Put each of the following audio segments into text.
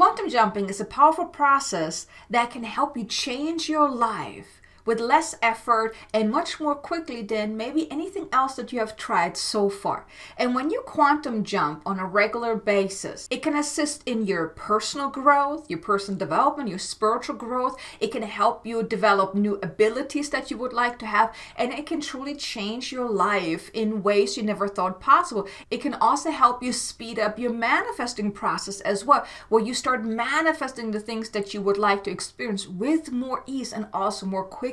Quantum jumping is a powerful process that can help you change your life with less effort and much more quickly than maybe anything else that you have tried so far. And when you quantum jump on a regular basis, it can assist in your personal growth, your personal development, your spiritual growth. It can help you develop new abilities that you would like to have, and it can truly change your life in ways you never thought possible. It can also help you speed up your manifesting process as well, where you start manifesting the things that you would like to experience with more ease and also more quickly.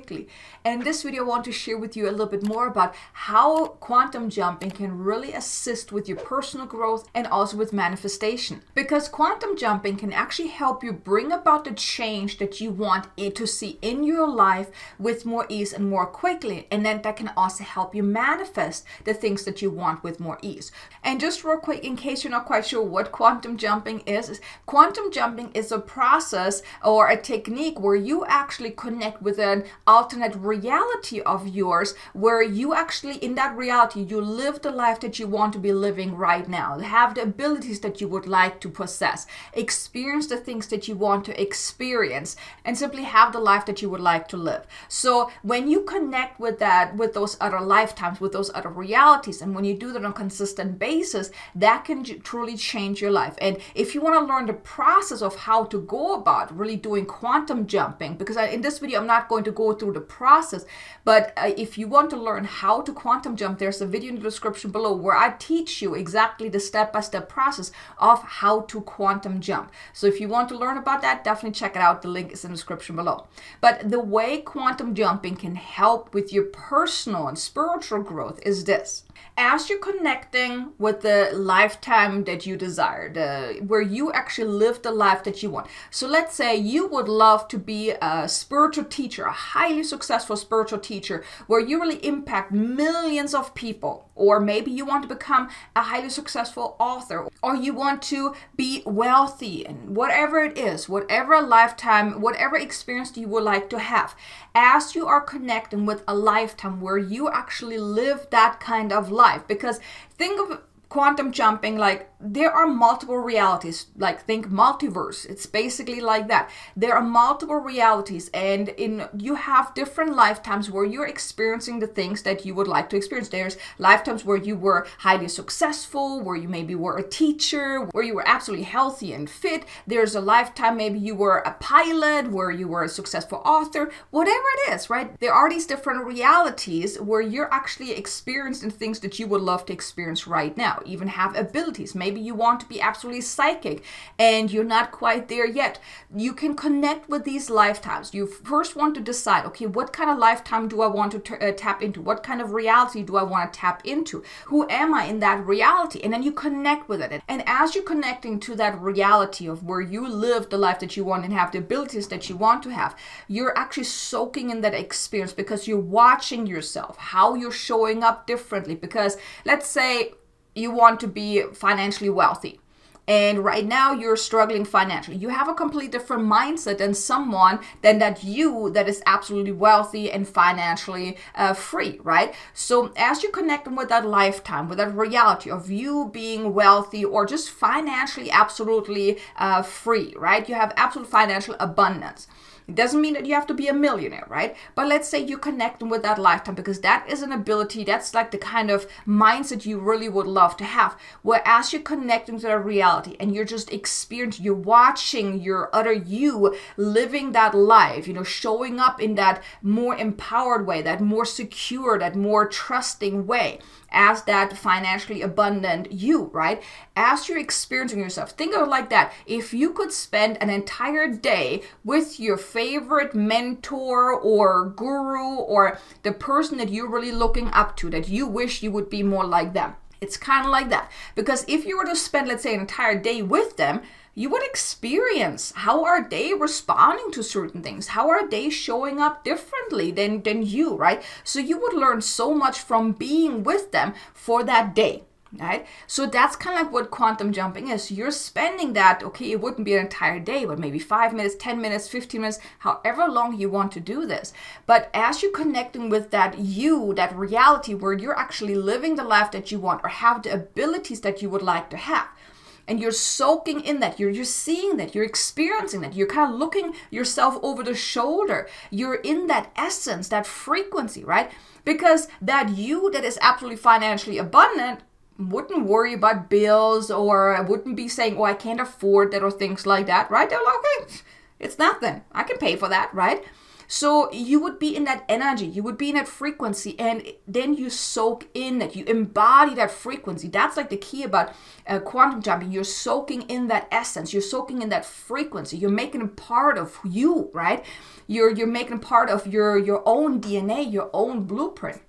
And in this video, I want to share with you a little bit more about how quantum jumping can really assist with your personal growth and also with manifestation. Because quantum jumping can actually help you bring about the change that you want to see in your life with more ease and more quickly. And then that can also help you manifest the things that you want with more ease. And just real quick, in case you're not quite sure what quantum jumping is quantum jumping is a process or a technique where you actually connect with an alternate reality of yours, where you actually, in that reality, you live the life that you want to be living right now, have the abilities that you would like to possess, experience the things that you want to experience, and simply have the life that you would like to live. So when you connect with that, with those other lifetimes, with those other realities, and when you do that on a consistent basis, that can truly change your life. And if you want to learn the process of how to go about really doing quantum jumping, because in this video I'm not going to go through the process, but if you want to learn how to quantum jump, there's a video in the description below where I teach you exactly the step-by-step process of how to quantum jump. So if you want to learn about that, definitely check it out. The link is in the description below. But the way quantum jumping can help with your personal and spiritual growth is this. As you're connecting with the lifetime that you desire, where you actually live the life that you want. So let's say you would love to be a spiritual teacher, a highly successful spiritual teacher, where you really impact millions of people. Or maybe you want to become a highly successful author, or you want to be wealthy, and whatever it is, whatever lifetime, whatever experience you would like to have. As you are connecting with a lifetime where you actually live that kind of life, because think of quantum jumping like there are multiple realities, like think multiverse. It's basically like that. There are multiple realities, and you have different lifetimes where you're experiencing the things that you would like to experience. There's lifetimes where you were highly successful, where you maybe were a teacher, where you were absolutely healthy and fit. There's a lifetime maybe you were a pilot, where you were a successful author, whatever it is, right? There are these different realities where you're actually experiencing things that you would love to experience right now, even have abilities. Maybe you want to be absolutely psychic and you're not quite there yet. You can connect with these lifetimes. You first want to decide, okay, what kind of lifetime do I want to tap into? What kind of reality do I want to tap into? Who am I in that reality? And then you connect with it. And as you're connecting to that reality of where you live the life that you want and have the abilities that you want to have, you're actually soaking in that experience because you're watching yourself, how you're showing up differently. Because let's say you want to be financially wealthy, and right now you're struggling financially. You have a completely different mindset than someone that is absolutely wealthy and financially free, right? So as you connect with that lifetime, with that reality of you being wealthy or just financially absolutely free, right? You have absolute financial abundance. It doesn't mean that you have to be a millionaire, right? But let's say you connect with that lifetime, because that is an ability, that's like the kind of mindset you really would love to have. Whereas you're connecting to that reality and you're just experiencing, you're watching your other you living that life, showing up in that more empowered way, that more secure, that more trusting way, as that financially abundant you, right? As you're experiencing yourself, think of it like that. If you could spend an entire day with your favorite mentor or guru or the person that you're really looking up to, that you wish you would be more like them. It's kind of like that. Because if you were to spend, let's say, an entire day with them, you would experience how are they responding to certain things? How are they showing up differently than you, right? So you would learn so much from being with them for that day. Right? So that's kind of like what quantum jumping is. You're spending that, okay, it wouldn't be an entire day, but maybe 5 minutes, 10 minutes, 15 minutes, however long you want to do this. But as you're connecting with that you, that reality where you're actually living the life that you want or have the abilities that you would like to have, and you're soaking in that. You're seeing that. You're experiencing that. You're kind of looking yourself over the shoulder. You're in that essence, that frequency, right? Because that you that is absolutely financially abundant wouldn't worry about bills or wouldn't be saying, oh, I can't afford that or things like that, right? They're like, okay, it's nothing. I can pay for that, right? So you would be in that energy, you would be in that frequency, and then you soak in that, you embody that frequency. That's like the key about quantum jumping. You're soaking in that essence, you're soaking in that frequency, you're making it part of you, right? You're making it part of your own DNA, your own blueprint.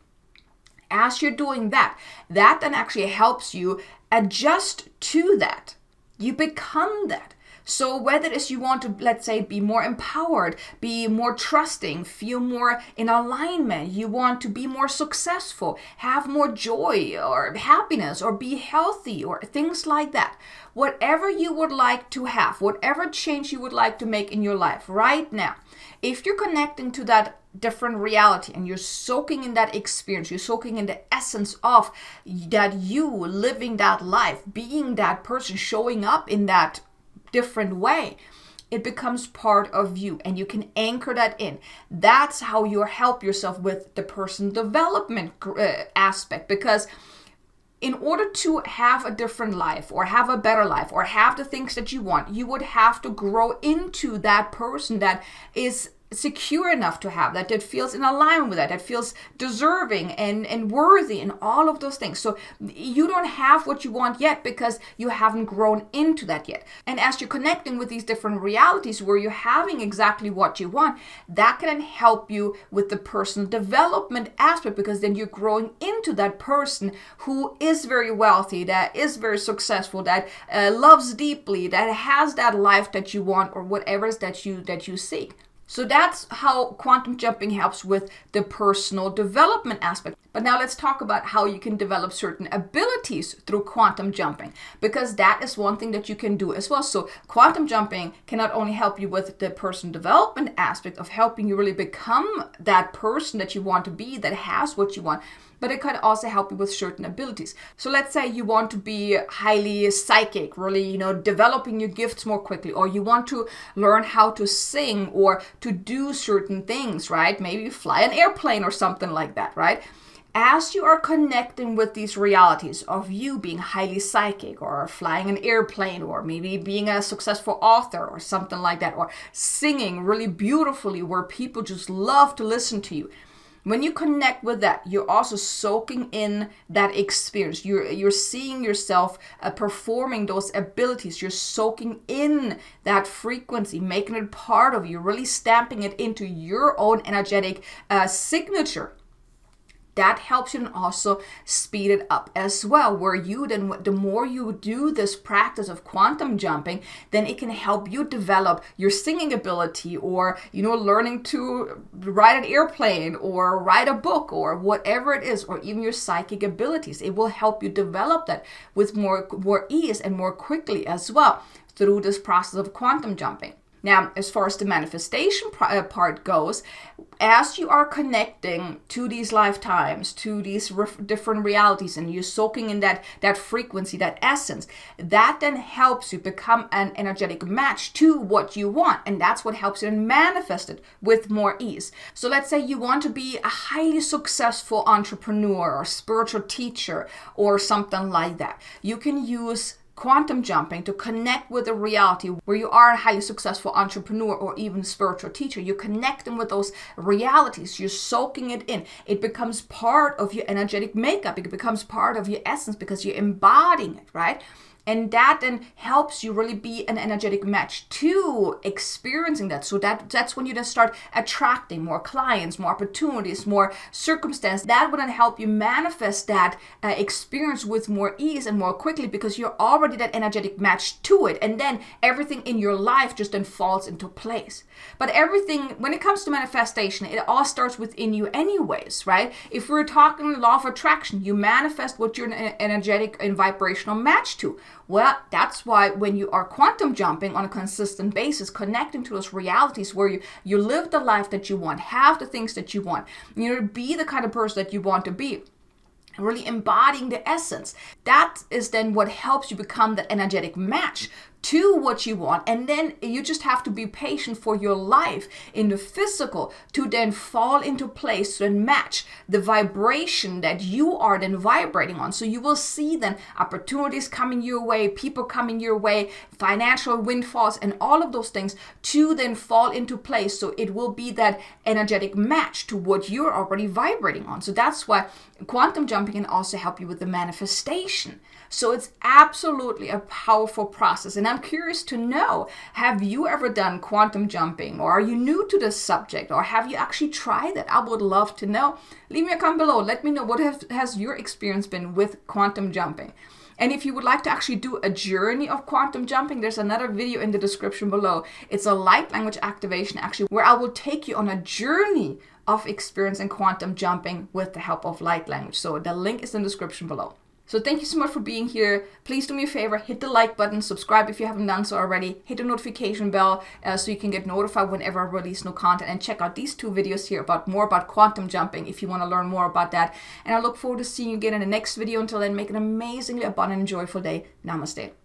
As you're doing that then actually helps you adjust to that. You become that. So whether it's you want to, let's say, be more empowered, be more trusting, feel more in alignment, you want to be more successful, have more joy or happiness, or be healthy, or things like that. Whatever you would like to have, whatever change you would like to make in your life right now, if you're connecting to that different reality and you're soaking in that experience, you're soaking in the essence of that, you living that life, being that person, showing up in that different way, it becomes part of you, and you can anchor that in. That's how you help yourself with the personal development aspect, because in order to have a different life or have a better life or have the things that you want, you would have to grow into that person that is secure enough to have that feels in alignment with that feels deserving and worthy and all of those things. So you don't have what you want yet because you haven't grown into that yet. And as you're connecting with these different realities where you're having exactly what you want, that can help you with the personal development aspect, because then you're growing into that person who is very wealthy, that is very successful, that loves deeply, that has that life that you want, or whatever it is that you seek. So that's how quantum jumping helps with the personal development aspect. But now let's talk about how you can develop certain abilities through quantum jumping, because that is one thing that you can do as well. So quantum jumping can not only help you with the personal development aspect of helping you really become that person that you want to be, that has what you want, but it could also help you with certain abilities. So let's say you want to be highly psychic, really, developing your gifts more quickly, or you want to learn how to sing or to do certain things, right? Maybe fly an airplane or something like that, right? As you are connecting with these realities of you being highly psychic, or flying an airplane, or maybe being a successful author or something like that, or singing really beautifully where people just love to listen to you, when you connect with that, you're also soaking in that experience. You're seeing yourself performing those abilities. You're soaking in that frequency, making it part of you, really stamping it into your own energetic signature. That helps you and also speed it up as well, where you then, the more you do this practice of quantum jumping, then it can help you develop your singing ability, or learning to ride an airplane or write a book or whatever it is, or even your psychic abilities. It will help you develop that with more ease and more quickly as well through this process of quantum jumping. Now, as far as the manifestation part goes, as you are connecting to these lifetimes, to these different realities, and you're soaking in that frequency, that essence, that then helps you become an energetic match to what you want. And that's what helps you manifest it with more ease. So let's say you want to be a highly successful entrepreneur or spiritual teacher or something like that. You can use quantum jumping to connect with a reality where you are a highly successful entrepreneur or even spiritual teacher. You're connecting with those realities. You're soaking it in. It becomes part of your energetic makeup. It becomes part of your essence because you're embodying it, right? And that then helps you really be an energetic match to experiencing that. So that's when you then start attracting more clients, more opportunities, more circumstance. That would then help you manifest that experience with more ease and more quickly, because you're already that energetic match to it. And then everything in your life just then falls into place. But everything, when it comes to manifestation, it all starts within you anyways, right? If we're talking law of attraction, you manifest what you're an energetic and vibrational match to. Well, that's why when you are quantum jumping on a consistent basis, connecting to those realities where you live the life that you want, have the things that you want, be the kind of person that you want to be, really embodying the essence. That is then what helps you become that energetic match to what you want. And then you just have to be patient for your life in the physical to then fall into place and match the vibration that you are then vibrating on. So you will see then opportunities coming your way, people coming your way, financial windfalls, and all of those things to then fall into place. So it will be that energetic match to what you're already vibrating on. So that's why quantum jumping can also help you with the manifestation. So it's absolutely a powerful process. And I'm curious to know, have you ever done quantum jumping, or are you new to this subject, or have you actually tried it? I would love to know. Leave me a comment below. Let me know what has your experience been with quantum jumping. And if you would like to actually do a journey of quantum jumping, there's another video in the description below. It's a light language activation actually, where I will take you on a journey of experiencing quantum jumping with the help of light language. So the link is in the description below. So thank you so much for being here. Please do me a favor, hit the like button, subscribe if you haven't done so already, hit the notification bell so you can get notified whenever I release new content, and check out these 2 videos here more about quantum jumping if you want to learn more about that. And I look forward to seeing you again in the next video. Until then, make an amazingly abundant and joyful day. Namaste.